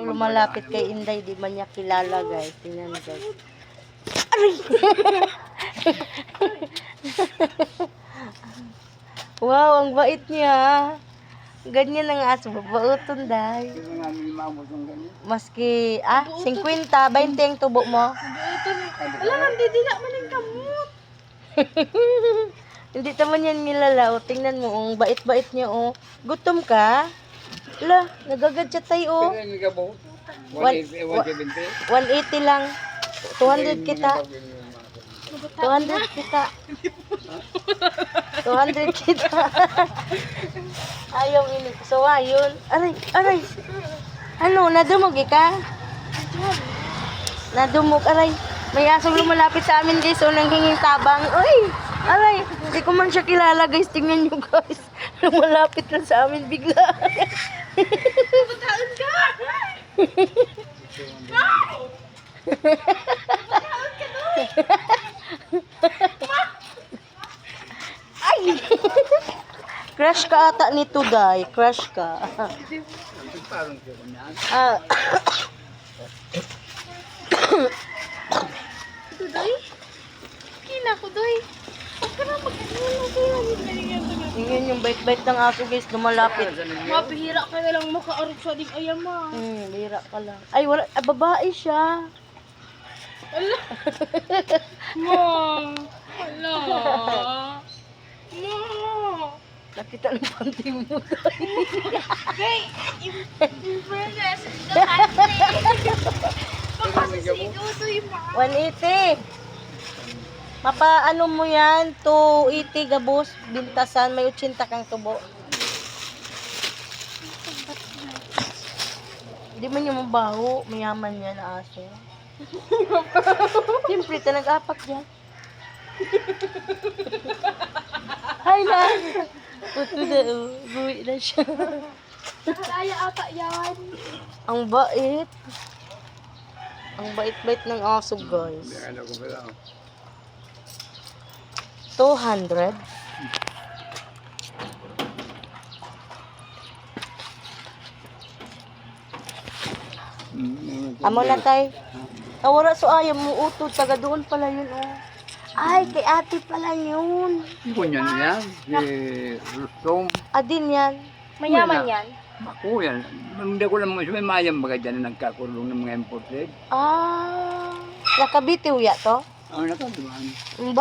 lumalapit kay Inday, di man niya kilala, guys. Tingnan mo, guys. Aray! Wow, ang bait niya. Ganyan ang aso, babauton dahil. Maski, 50, 20 ang tubo mo. Wala man, di na man yung kamot. Hindi naman yan nilalaw. Tingnan mo, ang bait-bait niya, oh. Gutom ka? Ala, nagagadya tayo, oh. 180 lang. 200 kita. 200 kita. 200 kita. Ayaw ini. So, ayun. Aray, aray. Ano, nadumog ka? Nadumog, aray. May asong lumalapit sa amin, guys. So, nanghinging tabang. Uy, aray. Hindi ko man siya kilala, guys. Tingnan nyo, guys. Lumalapit lang sa amin bigla. Bataan ka! Ay! Crush ka ata nito, day. Crush ka. Ah. Ito, Doy? Kina ko, Doy. Huwag ka na Tingnan yung bait-bait ng aso, guys. Lumalapit. Mapihira ka na lang makaarog sa dim ayam, ma. Bira ka lang. Ay, wala. Babae siya. Ala. Ma. Ala. Ma. Nakita ng panty mo. Hey, in fairness, the panty. Makasisigaw, Doy, ma. 180. Ano mo yan? 280 gabos. Bintasan. May 80 kang tubo. Hindi man yung mabaho. Mayaman yan na aso. Siyempre, nag-apak yan. Hi na. Puto na. Buwi na siya. Nakalaya ata yan. Ang bait. Ang bait-bait ng aso, guys. 200. Amo na tay. Nawara so ayaw mo utod. Taga doon pala yun, oh. Ay, kay ate pala yun. Kunyan yan, si Rustom. Adin yan. Mayaman yan. Ako yan. Hindi ko lang may mayang baga dyan na nagkakulong ng mga imported. Nakabitiw ya to? Ang nakatuman. Ang